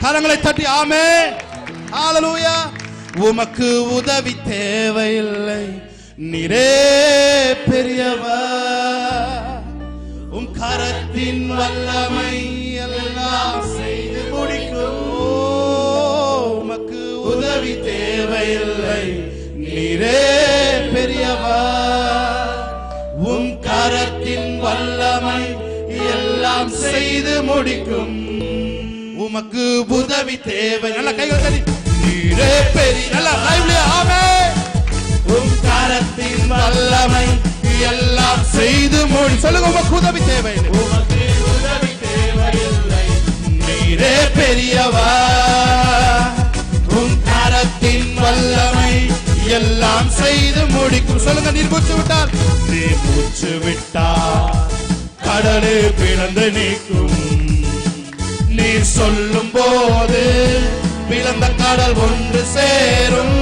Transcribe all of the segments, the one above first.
கரங்களை தட்டி ஆமென். ஹalleluya. உமக்கு உதவி தேவையில்லை, நீரே பெரியவர். உம் கரத்தின் வல்லமை எல்லாம் செய்து முடிக்கும். உமக்கு உதவி தேவையில்லை, நீரே பெரியவர். உம் கரத்தின் வல்லமை எல்லாம் செய்து முடிக்கும். உமக்கு உதவி தேவை. நல்ல கைகள் தட்டி நீரே பெரிய. நல்ல லைவ்லியா ஆமென். உம் கரத்தின் வல்லமை எல்லாம் செய்து முடி. சொல்லுங்க உமக்கு உதவி தேவையில்லை, உமக்கு உதவி தேவையில்லை, நீரே பெரியவர். உம் கரத்தின் வல்லமை எல்லாம் செய்து முடிக்கும். சொல்லுங்க நீர் மூச்சு விட்டால், நீர் மூச்சு விட்டால் கடலே பிளந்து நீக்கும். நீர் சொல்லும் போது பிளந்த கடல் ஒன்று சேரும்.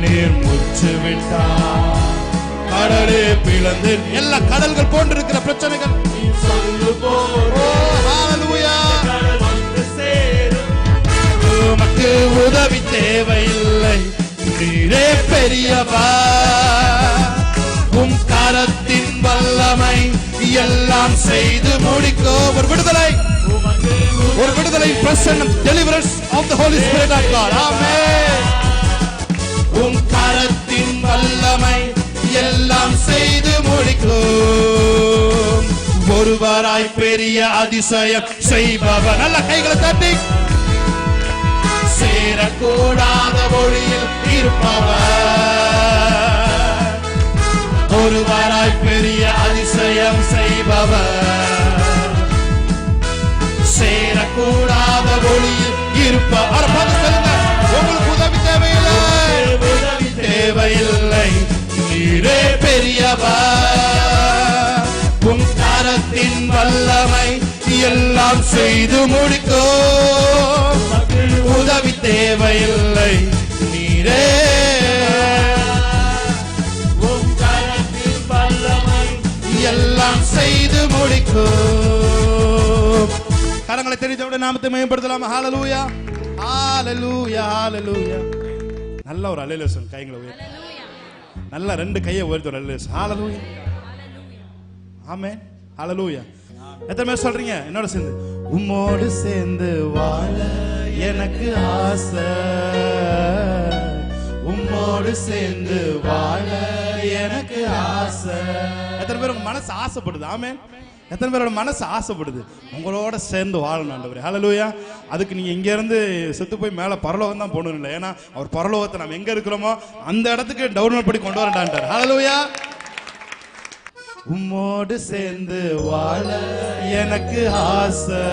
நீர் மூச்சு விட்டால் கடலே பிளந்து எல்லா கடல்கள் போன்றிருக்கிற பிரச்சனைகள் நீர் சொல்லும் போது ஹalleluya கடல் ஒன்று சேரும். உமக்கு உதவி தேவையில்லை, நீரே பெரியவர். உம் கரத்தின் வல்லமை எல்லாம் செய்து முடிக்கும். ஒரு விடுதலை, ஒரு விடுதலை, பிரசன்னம், deliverance of the Holy Spirit of God. ஆமென். உம் கரத்தின் வல்லமை எல்லாம் செய்து முடிக்கும். ஒருவராய் பெரிய அதிசயம் செய்பவர். நல்ல கைகளை தட்டி சேரக்கூடாத ஒளியில் இருப்பவர். ஒருவராய் பெரிய அதிசயம் செய்பவர். சேரக்கூடாத ஒளியில் இருப்பவர். உங்களுக்கு உதவி தேவையில்லை, உதவி தேவையில்லை, நீரே பெரியவர். உம் கரத்தின் வல்லமை எல்லாம் செய்து முடிக்கும். உதவி தேவையில்லை, நீரே. உம் கரத்தின் வல்லமை எல்லாம் செய்து முடிக்கும். கரங்களை தெரிந்தவுடைய நாமத்தை மேம்படுத்தலாம். ஹalleluya, ஹalleluya, ஹalleluya. நல்ல ஒரு அல்லேலூயா சொல்லுங்க. கைகளை உயர்த்தி நல்ல ரெண்டு கையை உயர்த்தி ஒரு அல்லேலூயா. ஹalleluya, ஆமென், ஹalleluya. எத்தனை பேர் சொல்றீங்க என்னோட சேர்ந்து? உம்மோடு சேர்ந்து வாழ எனக்கு ஆசை, உம்மோடு சேர்ந்து வாழ எனக்கு ஆசை. எத்தனை பேர் உங்க மனசு ஆசைப்படுது? ஆமென். எத்தனை பேரோட மனசு ஆசைப்படுது உங்களோட சேர்ந்து வாழணும் ஆண்டவரே? ஹalleluya. அதுக்கு நீங்க இங்க இருந்து செத்து போய் மேல பரலோகம் தான் போகணும் இல்லை. ஏன்னா அவர் பரலோகத்தை நம்ம எங்க இருக்கிறோமோ அந்த இடத்துக்கு டவுன்லோட் பண்ணி கொண்டு வரட்டான்ட்டார். ஹalleluya. உம்மோடு சேர்ந்து வாழ எனக்கு ஆசை,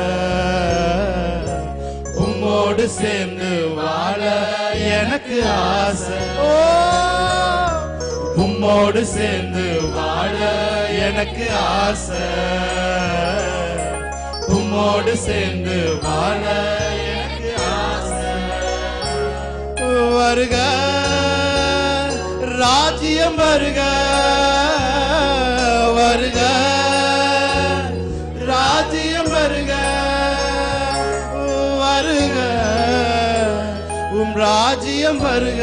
உம்மோடு சேர்ந்து வாழ எனக்கு ஆசை. உம்மோடு சேர்ந்து வாழ எனக்கு ஆசை, உம்மோடு சேர்ந்து வாழ எனக்கு ஆசை. வருக ராஜ்யம் வருக, வருக ராஜ்யம் வருக, வருக உம் ராஜ்யம் வருக,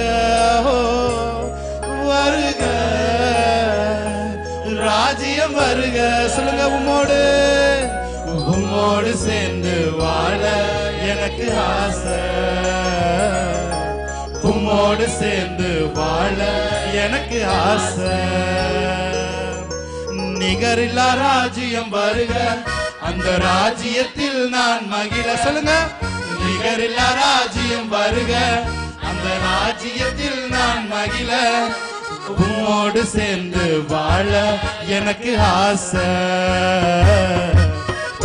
வருக ராஜ்யம் வருக. சொல்லுங்க உம்மோடு, உம்மோடு சேர்ந்து வாழ எனக்கு ஆசை, உம்மோடு சேர்ந்து வாழ எனக்கு ஆசை. நிகரில்லா ராஜ்யம் வருக, அந்த ராஜ்யத்தில் நான் மகிழ. சொல்லுங்க நிகரில்லா ராஜ்யம் வருக, அந்த ராஜ்யத்தில் நான் மகிழ. உம்மோடு சேர்ந்து வாழ எனக்கு ஆசை,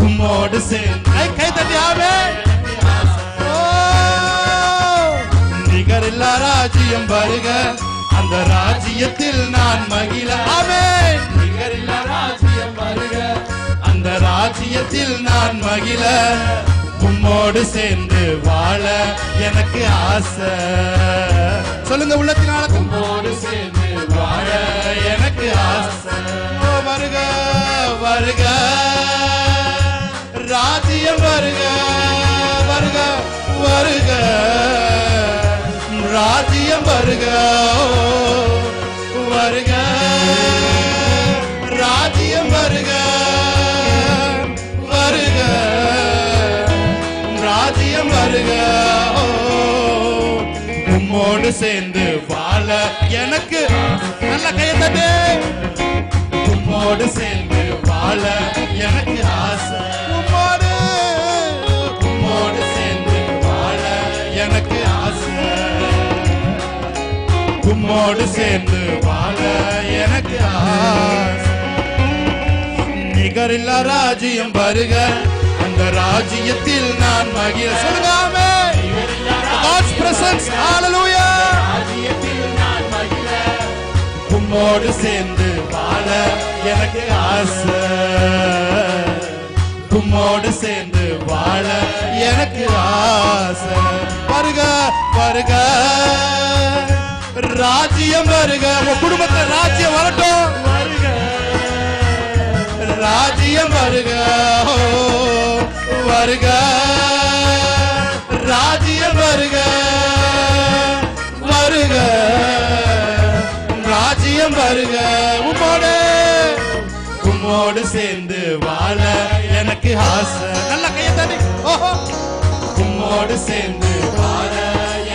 உம்மோடு சேர்ந்து கை தட்டி ஆமென். நிகரில்லா ராஜ்யம் வருக, அந்த ராஜ்யத்தில் நான் மகிழ. ஆமென். நிகரில்லா ராஜ்யம் வருக, அந்த ராஜ்யத்தில் நான் மகிழ. உம்மோடு சேர்ந்து வாழ எனக்கு ஆசை. சொல்லுங்க உள்ளத்தினால உம்மோடு சேர்ந்து வாழ எனக்கு ஆசை. வருக வருக ராஜ்யம் வருக, வருக வருக ராஜ்யம் வருக வருக ராஜ்யம் வருக வருக ராஜ்யம் வருக உம்மோடு சேர்ந்து வாழ எனக்கு நல்ல கையை தட்டு உம்மோடு சேர்ந்து வாழ எனக்கு ஆசை உம்மோடு சேர்ந்து வாழ எனக்கு ஆசை உம்மோடு சேர்ந்து வாழ எனக்கு ஆசை நிகரில்லா ராஜ்யம் வருக அந்த ராஜ்யத்தில் நான் மகிழ சொல்லுங்க God's presence hallelujah ராஜ்யத்தில் நான் மகிழ உம்மோடு சேர்ந்து வாழ எனக்கு ஆசை உம்மோடு சேர்ந்து வாழ எனக்கு ஆசை வருக வருக ராஜ்யம் வருக உங்க குடும்பத்துல ராஜ்யம் வரட்டும் வருக ராஜ்யம் வருக வருக ராஜ்யம் வருக வருக ராஜ்யம் வருக உம்மோடு சேர்ந்து வாழ எனக்கு ஆசை நல்ல கையை தட்டி உம்மோடு சேர்ந்து வாழ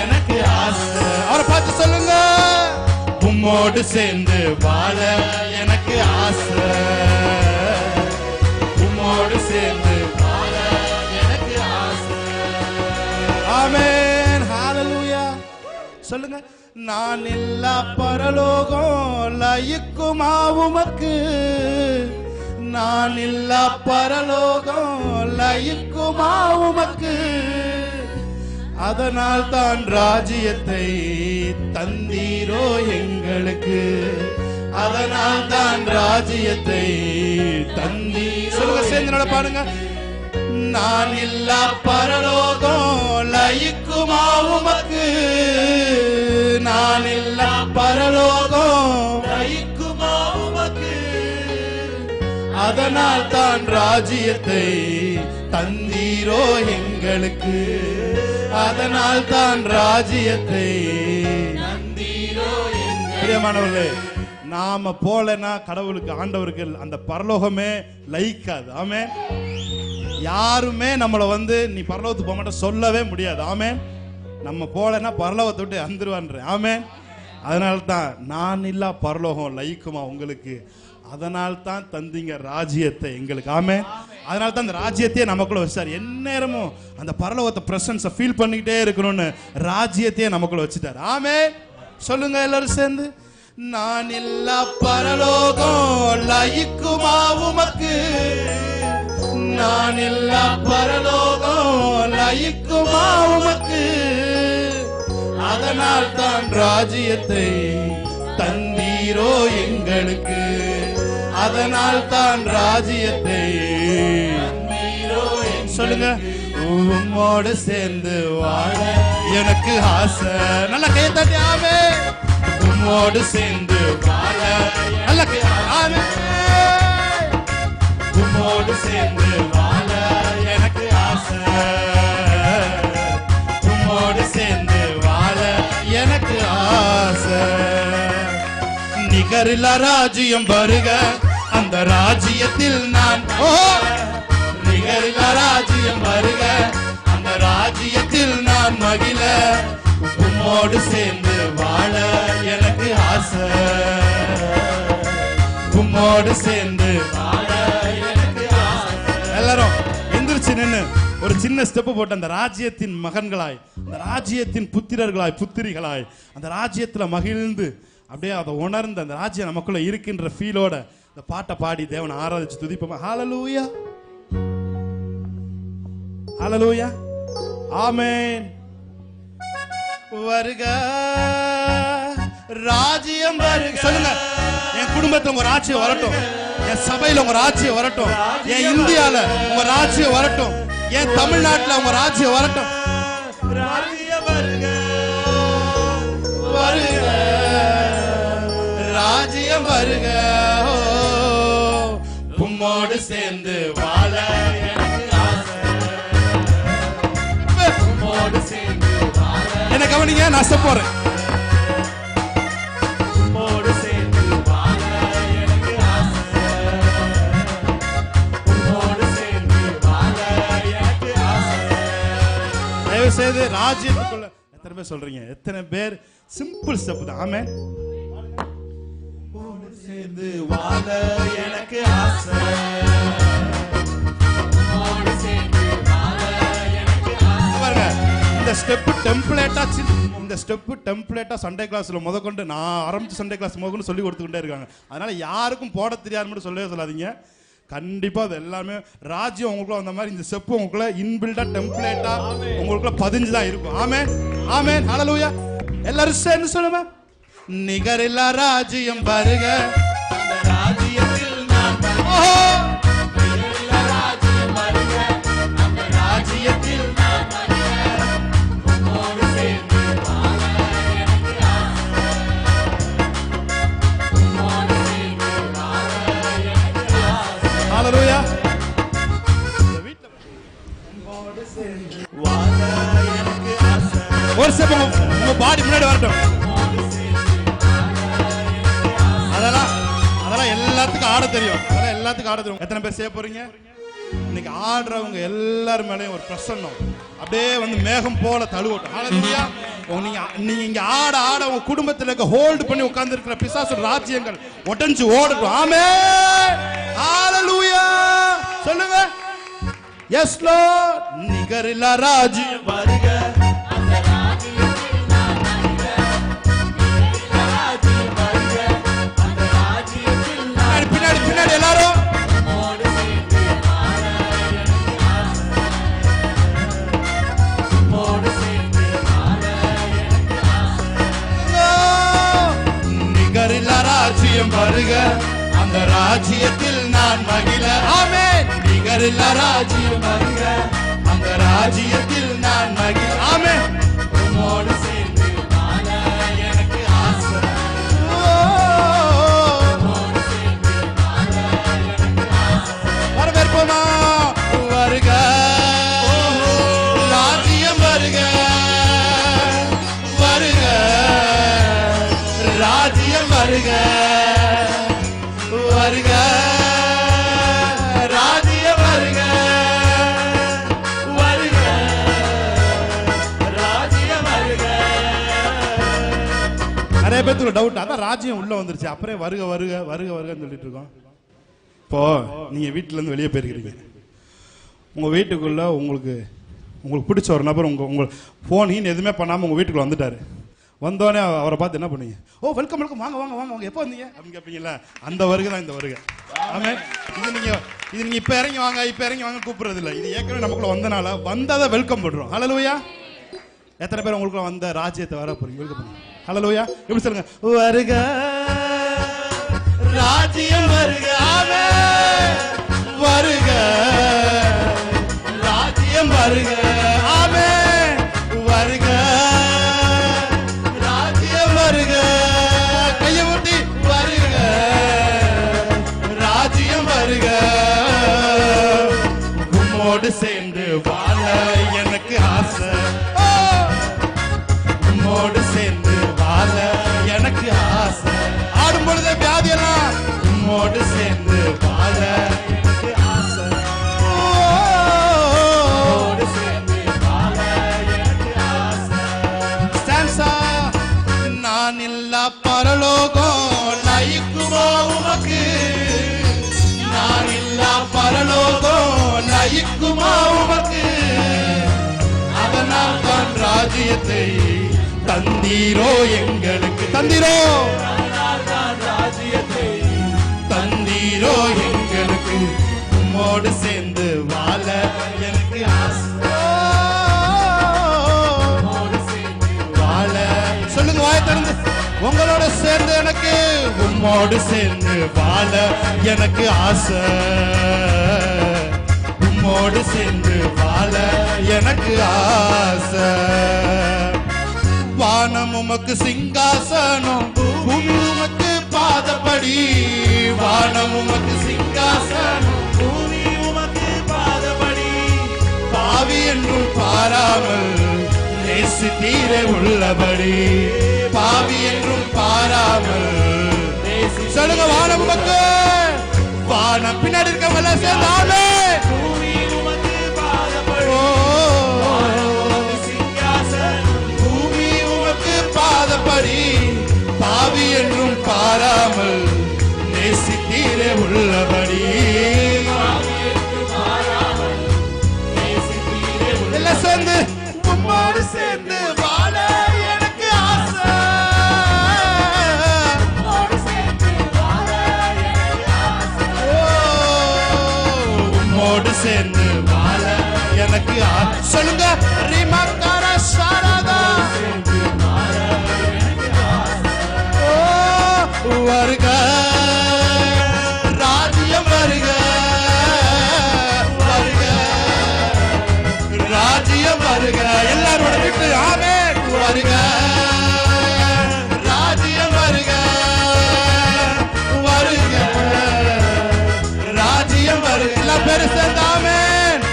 எனக்கு ஆசை அவரை பார்த்து சொல்லுங்க உம்மோடு சேர்ந்து வாழ எனக்கு ஆசை உம்மோடு சேர்ந்து வாழ எனக்கு ஆசை ஆமென் ஹalleluya சொல்லுங்க நான் இல்லா பரலோகம் லயிக்குமா உமக்கு நான் இல்லா பரலோகம் லயிக்குமா உமக்கு அதனால் தான் ராஜ்யத்தை தந்தீரோ எங்களுக்கு அதனால் தான் ராஜ்யத்தை தந்தீரோ சொல்லுங்க சேர்ந்து பாருங்க நான் இல்லா பரலோகம் லயிக்குமா உமக்கு நான் இல்லா பரலோகம் லயிக்குமா உமக்கு அதனால் தான் ராஜ்யத்தை தந்தீரோ எங்களுக்கு அதனால் தான் ராஜ்யத்தை தந்தீரோ பிரியமானவர்களே நாம போலனா கடவுளுக்கு ஆண்டவருக்கு அந்த பரலோகமே லயிக்காது ஆமென் யாருமே நம்மளை நீ பரலோகத்துக்கு போக மாட்டே சொல்லவே முடியாது ஆமென் நம்ம போலன்னா பரலோகத்தை விட்டு வந்துருவான்ற ஆமென் அதனால தான் நான் இல்லா பரலோகம் லயிக்குமா உங்களுக்கு அதனால் தான் தந்தீங்க ராஜ்யத்தை எங்களுக்கு ஆமென் அதனால தான் அந்த ராஜ்யத்தையே நமக்குள்ள வச்சார் எந்நேரமும் அந்த பரலோகத்தை பிரசன்ஸை ஃபீல் பண்ணிக்கிட்டே இருக்கணும்னு ராஜ்யத்தையே நமக்குள்ள வச்சுட்டார் ஆமென் சொல்லுங்க எல்லாரும் சேர்ந்து நான் இல்லா பரலோகம் லயிக்குமா உமக்கு நான் இல்லா பரலோகம் லயிக்குமா உமக்கு அதனால் தான் ராஜ்யத்தை தந்தீரோ எங்களுக்கு அதனால் தான் ராஜ்யத்தை சொல்லுங்க உம்மோடு சேர்ந்து வாழ எனக்கு ஆசை நல்ல கையை தட்டி ஆமென் உம்மோடு சேர்ந்து வாழ நல்ல ஆமென் உம்மோடு சேர்ந்து வாழ எனக்கு ஆசை உம்மோடு சேர்ந்து வாழ எனக்கு ஆசை நிகரில்லா ராஜ்யம் வருக அந்த ராஜ்யத்தில் நான் நிகரில்லா ராஜ்யம் வருக அந்த ராஜ்யத்தில் நான் மகிழ உம்மோடு சேர்ந்து வாழ எனக்கு ஆசை உம்மோடு சேர்ந்து வாழ எனக்கு ஆசை எல்லாரும் எந்திரிச்சு நின்னு ஒரு சின்ன ஸ்டெப் போட்டு அந்த ராஜ்யத்தின் மகன்களாய் அந்த ராஜ்யத்தின் புத்திரர்களாய் புத்திரிகளாய் அந்த ராஜ்யத்துல மகிழ்ந்து அப்படியே அதை உணர்ந்து அந்த ராஜ்யம் நமக்குள்ள இருக்கின்ற ஃபீலோட இந்த பாட்டை பாடி தேவனை ஆராதிச்சு துதிப்போமா ஹalleluya ஹalleluya ஆமென் வருக ராஜ்யம் வருக சொல்லுங்க என் குடும்பத்துல உங்க ராஜ்யம் வரட்டும் என் சபையில உங்க ராஜ்யம் வரட்டும் என் இந்தியால உங்க ராஜ்யம் வரட்டும் என் தமிழ்நாட்டுல உங்க ராஜ்யம் வரட்டும் ராஜ்யம் வருக வருக ராஜ்யம் வருக உம்மோடு சேர்ந்து வாழ எனக்கு ஆசை உம்மோடு கவனிங்க, நான் ஸ்டெப் போறேன். தயவு செய்து ராஜ்யத்துக்குள்ள எத்தனை பேர் சொல்றீங்க? எத்தனை பேர் சிம்பிள் ஸ்டெப் தான்? ஆமென். சேர்ந்து வாழ எனக்கு ஆசை. இந்த ஸ்டெப் டெம்ப்ளேட்டா, இந்த ஸ்டெப் டெம்ப்ளேட்டா சண்டே கிளாஸ்ல முதற்கொண்டு நான் ஆரம்பிச்சு சண்டே கிளாஸ் முதற்கொண்டு சொல்லி கொடுத்துக்கிட்டே இருக்காங்க. அதனால யாருக்கும் போட தெரியாது மட்டும் சொல்லவே சொல்லாதீங்க. கண்டிப்பா அது எல்லாமே ராஜ்யம் உங்களுக்குள்ள வந்த மாதிரி இந்த ஸ்டெப் உங்களுக்குள்ள இன்பில்டா டெம்ப்ளேட்டா உங்களுக்குள்ள பதிஞ்சுதான் இருக்கும். ஆமென், ஆமென், ஹல்லேலூயா. எல்லாரும் சேர்ந்து சொல்லுங்க. நிகரில்லா ராஜ்யம் வருக, அந்த ராஜ்யத்தில் நான் நிகரில்லா ராஜ்யம் வருக, அந்த ராஜ்யத்தில் நான் உம்மோடு சேர்ந்து வாழ எனக்கு ஆசை. உம்மோடு சேர்ந்து வாழ எனக்கு ஆசை. ஹல்லேலூயா. வீட்ல உம்மோடு சேர்ந்து வாழ எனக்கு ஆசை. ஒரு செகண்ட் உங்க பாடி முன்னாடி வரட்டும். அதெல்லாம் எல்லாத்துக்கும் ஆட தெரியும். அதெல்லாம் எல்லாத்துக்கும் ஆட தெரியும். எத்தனை பேர் செய்ய போறீங்க? இன்னைக்கு ஆடுறவங்க எல்லாரும் மேலேயும் ஒரு பிரசன்னம் அப்படியே வந்து மேகம் போல தழுவட்டும். ஹல்லேலூயா. நீங்க இங்க ஆட ஆட உங்க குடும்பத்துல இருக்க ஹோல்டு பண்ணி உட்கார்ந்து இருக்கிற பிசாசு ராஜ்யங்கள் உடைஞ்சு ஓடட்டும். ஆமென், ஹல்லேலூயா. சொல்லுங்க. S Lord. நிகரில்லா ராஜ்யம் வருக, அந்த ராஜ்யத்தில் நான் வருக. நிகரில்லா ராஜ்யம் வருக, அந்த ராஜ்யத்தில் நான். பின்னாடி பின்னாடி எல்லாரும் உம்மோடு சேர்ந்து வாழ எனக்கு ஆசை. உம்மோடு சேர்ந்து வாழ எனக்கு ஆசை. நிகரில்லா ராஜ்யம் வருக, அந்த ராஜ்யத்தில் நான் மகிழ. ஆமென். நிகரில்லா ராஜ்யம் வருக, அந்த ராஜ்யத்தில் நான் மகிழ. ஆமென். உம்மோடு சேர்ந்து வாழ எனக்கு ஆசை. உம்மோடு சேர்ந்து வாழ எனக்கு ஆசை. வரவேற்போமா? வருக ராஜ்யம் வருக, வருக ராஜ்யம் வருக, வருக ராஜ்யம் வருக, வருக ராஜ்யம் வருக. நிறைய பேருக்கு டவுட், அதான் ராஜ்யம் உள்ள வந்துருச்சு, அப்புறம் வருக வருக வருக வருகன்னு சொல்லிட்டு இருக்கோம். இப்போ நீங்க வீட்டுல இருந்து வெளியே போயிருக்கிறீங்க. உங்க வீட்டுக்குள்ள உங்களுக்கு பிடிச்ச ஒரு நபர் உங்க போன் எதுவுமே பண்ணாம உங்க வீட்டுக்குள்ள வந்துட்டாரு. வந்தோடனே அவரை பார்த்து என்ன பண்ணீங்க? ஓ வெல்கம் வெல்கம், வாங்க வாங்க வாங்க வாங்க, எப்போ வந்தீங்க அப்படின்னு கேட்பீங்களா? அந்த வருகை தான் இந்த வருகை. ஆமென். இது நீங்க இப்ப இறங்கி வாங்க இப்ப இறங்கி வாங்க கூப்பிடுறது இல்லை. இது ஏற்கனவே நமக்குள்ள வந்தனால வந்ததை வெல்கம் பண்றோம். ஹல்லேலூயா. எத்தனை பேர் உங்களுக்குள்ள வந்த ராஜ்யத்தை வர போறீங்க? வெல்கம் பண்ணுங்க. ஹல்லேலூயா. எப்படி சொல்லுங்க? வருக ராஜ்யம் வருக. ஆமென். வருக ராஜ்யம் வருக. ஆமென். வருக ராஜ்யம் வருக. கையை ஊட்டி வருக ராஜ்யம் வருக. உம்மோடு சேர்ந்து வாழ எனக்கு ஆசை. உம்மோடு சேர்ந்து வாழ எனக்கு ஆசை. ஆடும் பொழுது வியாதியெல்லாம் உம்மோடு சேர்ந்து வாழ எனக்கு ஆசை. உம்மோடு சேர்ந்து வாழ எனக்கு ஆசை. ஸ்டான்ஸா. நான் இல்லா பரலோகம் நயிக்குமா உமக்கு? நான் இல்லா பரலோகம் நயிக்குமா உமக்கு? அதனால் தான் ராஜ்யத்தை தந்தீரோ எங்களுக்கு. தந்தீரோ ராஜ்யத்தை தந்தீரோ எங்களுக்கு. உம்மோடு சேர்ந்து வாழ எனக்கு ஆசை. உம்மோடு சேர்ந்து வாழ. சொல்லுங்க வாயை திறந்து. உங்களோட சேர்ந்து எனக்கு, உம்மோடு சேர்ந்து வாழ எனக்கு ஆசை. உம்மோடு சேர்ந்து வாழ எனக்கு ஆசை. வானம் உமக்கு சிங்காசனம், பூமி உமக்கு பாதப்படி. வானம் உமக்கு சிங்காசனம், பூமி உமக்கு பாதப்படி. பாவி என்று பாராமல் நேச நேசித்தீரே உள்ளபடி பாவி என்றும் பாராமல் சொல்லுங்க வானம் உமக்கு வானம் பின்னாடி இருக்கவங்கள சேர்ந்தாலே பூமி உமக்கு பாதப்படி பாவி என்றும் பாராமல் நேசித்தீரே உள்ளபடி எல்லாம் சேர்ந்து உம்மோடு சேர்ந்து வாழ எனக்கு ஆசை உம்மோடு சேர்ந்து வாழ எனக்கு சொல்லுங்க ரிமக்கார சாரதா வருக ராஜ்யம் வருக வருக ராஜ்யம் வருக எல்லாரோட வீட்டு ஆமென் வருக ராஜ்யம் வருக வருக ராஜ்யம் வருக எல்லா பேரும் சேர்ந்து ஆமென்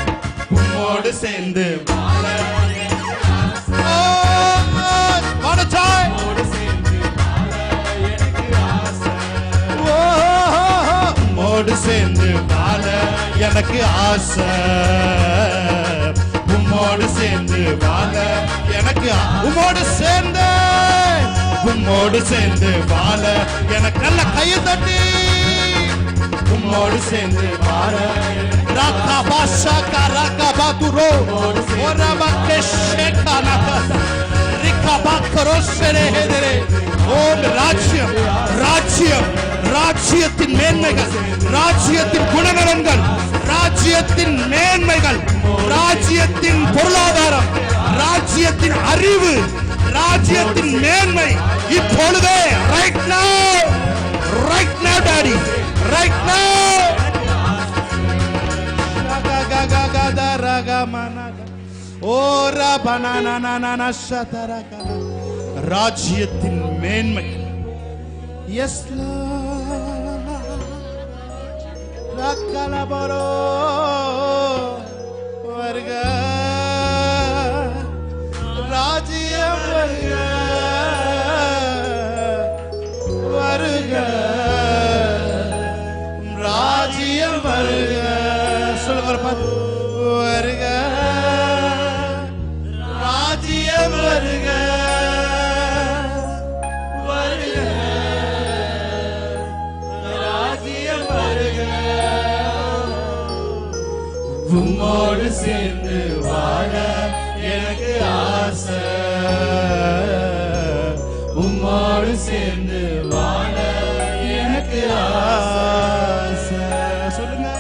உம்மோடு சேர்ந்து உம்மோடு சேர்ந்து வாழ எனக்கு ஆசை உம்மோடு சேர்ந்து வாழ எனக்கு உம்மோடு சேர்ந்து வாழ எனக்கு நல்ல கையை தட்டி உம்மோடு சேர்ந்து வாழ ராகா பாஷா கராகா பாதுரோ ஓரபக்கே ஷேகானா ரிகா பாக்கரோ ஷெரேஹெதரே ஓம் ராஜ்யம் ராஜ்யம் ராஜ்யத்தின் மேன்மைகள் ராஜ்யத்தின் குணநலன்கள் ராஜ்யத்தின் மேன்மைகள் ராஜ்யத்தின் பொருளாதாரம் ராஜ்யத்தின் அறிவு ராஜ்யத்தின் மேன்மை இப்பொழுதே right now daddy right now ஓரா பனானா ஷதரக ராஜ்யத்தின் மேன்மை எஸ் ரக்கலபரோ வருக ராஜ்யம் வருக வருக ராஜ்யம் வருக சொல்லுங்க வருக ராஜ்யம் வருக உம்மோடு சேர்ந்து வாழ எனக்கு ஆசை உம்மோடு சேர்ந்து வாழ எனக்கு ஆசை சொல்லுங்க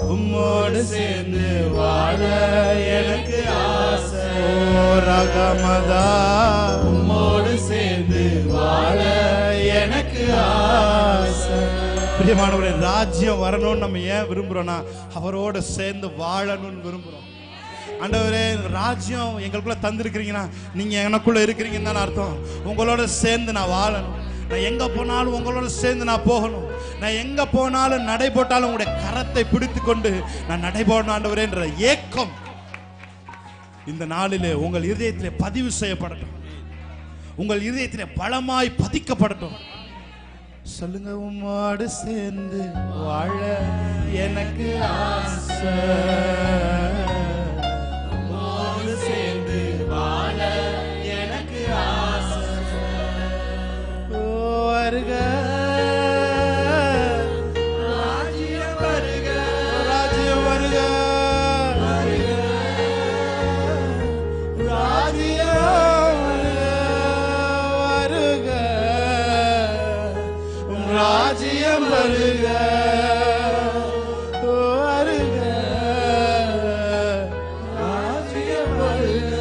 உம்மோடு சேர்ந்து வாழ எனக்கு ஆசை ரகமதா உம்மோடு சேர்ந்து வாழ எனக்கு ஆசை பிரியமானவரே ராஜ்யம் வரணும்னு நம்ம ஏன் விரும்புறோம்னா அவரோட சேர்ந்து வாழணும்னு விரும்புறோம் ஆண்டவரே ராஜ்யம் எங்களுக்குள்ள தந்திருக்கிறீங்கன்னா நீங்க எனக்குள்ள இருக்கிறீங்கன்னு தானே அர்த்தம் உங்களோட சேர்ந்து நான் வாழணும் நான் எங்க போனாலும் உங்களோட சேர்ந்து நான் போகணும் நான் எங்க போனாலும் நடை போட்டாலும் உங்களுடைய கரத்தை பிடித்து கொண்டு நான் நடை போடணும் ஆண்டவரேன்ற ஏக்கம் இந்த நாளிலே உங்கள் இதயத்திலே பதிவு செய்யப்படட்டும் உங்கள் இதயத்திலே பலமாய் பதிக்கப்படட்டும் சொல்லுங்க உம்மோடு சேர்ந்து வாழ எனக்கு ஆசை உம்மோடு சேர்ந்து வாழ எனக்கு ஆசை வருக ராஜ்யம் வருக ராஜ்யம் வருக ராஜ்யம் வருக வருக ராஜ்யம் வருக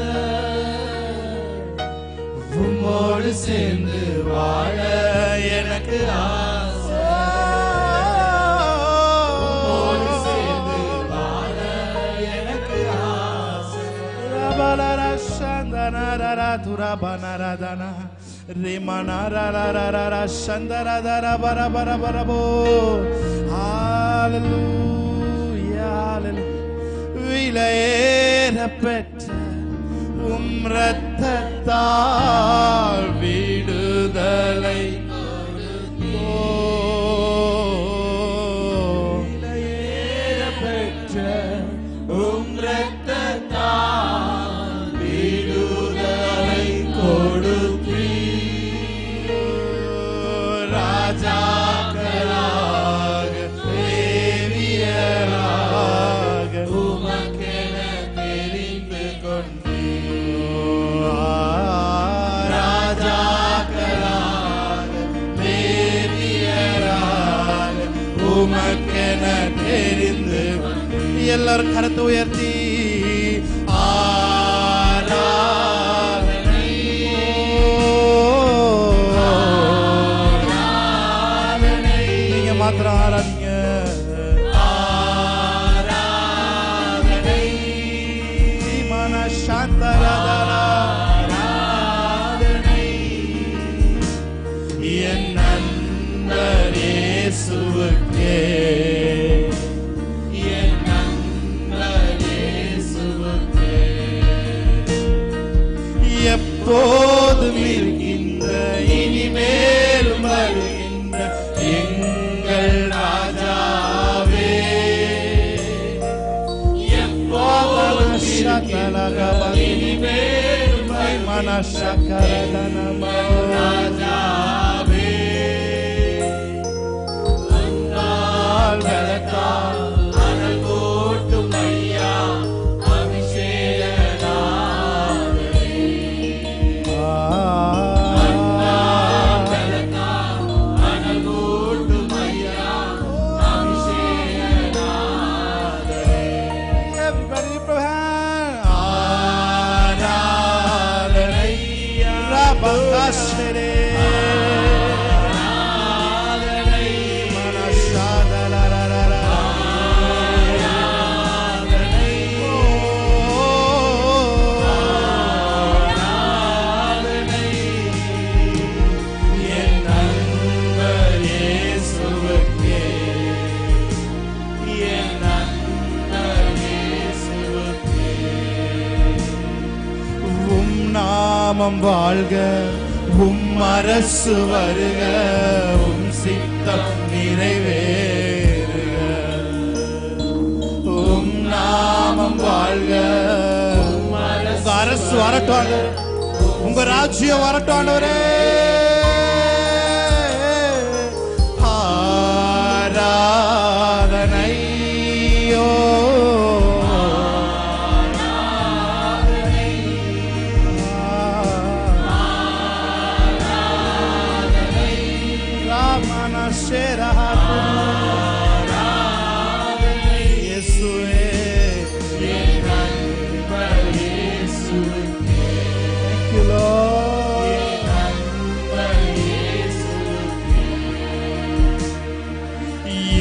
உம்மோடு சேர்ந்து வாழ எனக்கு ஆசை உம்மோடு சேர்ந்து வாழ எனக்கு ஆசை ரபலர சந்தனரர துரபனரதன Remanarararara shandaradara bara bara bara bo Hallelujah Hallelujah விலையேற பெற்ற உம் இரத்த இரத்தத்தால் விடுதலை பெற்ற உம் இரத்தத்தால் விடுதலை கொடுத்தீர். ராஜாக்களாக லேவியராக உமக்கென தெரிந்து கொண்டீர். ராஜாக்களாக லேவியராக உமக்கென தெரிந்து எல்லாரும் கரத்தை உயர்த்தி ஆராதனை நீங்க மாத்திரம் ஆராதிங்க. ஆராதனை மன சாந்தராதனை என் நண்பர் இயேசுவுக்கே எப்போதும் இருக்கின்ற இனிமேலும் வருகின்ற எங்கள் ராஜாவே எப்போதும் இனிமேலும் மனசக்கரதனம ராஜாவே அன்பால் பலத்தால் அனல் போட்டும் ஐயா நாமம் வாழ்க, உம் அரசு வருக, உம் சித்தம் நிறைவேறுக. உம் நாமம் வாழ்க, உங்க அரசு வரட்டும், உங்க ராஜ்யம் வரட்டும் ஆண்டவரே. ஆராதனை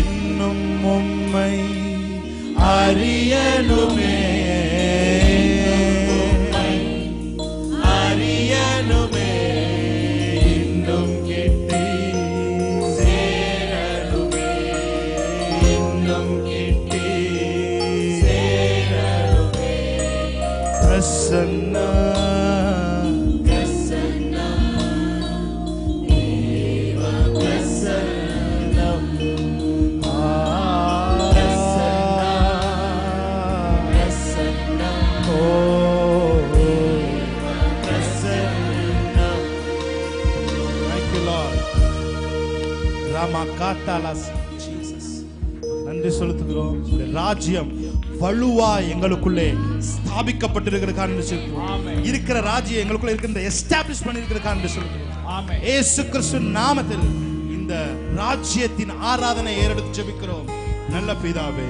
இன்னும் உம்மை அறியணுமே, அறியணுமே, இன்னும் கிட்டி சேரணுமே, இன்னும் கிட்டி சேரணுமே. பிரசன்னா நன்றி செலுத்துகிறோம். ராஜ்யம் வலுவா எங்களுக்குள்ளே ஸ்தாபிக்கப்பட்டிருக்கிறது. இருக்கிற ராஜ்யம் எங்களுக்குள்ள இருக்கிற எஸ்டாப்ளிஷ் பண்ணிருக்கிறது சொல்லுகிறோம். இயேசு கிறிஸ்து நாமத்தில் இந்த ராஜ்யத்தின் ஆராதனை ஏறெடுத்து ஜெபிக்கிறோம் நல்ல பிதாவே.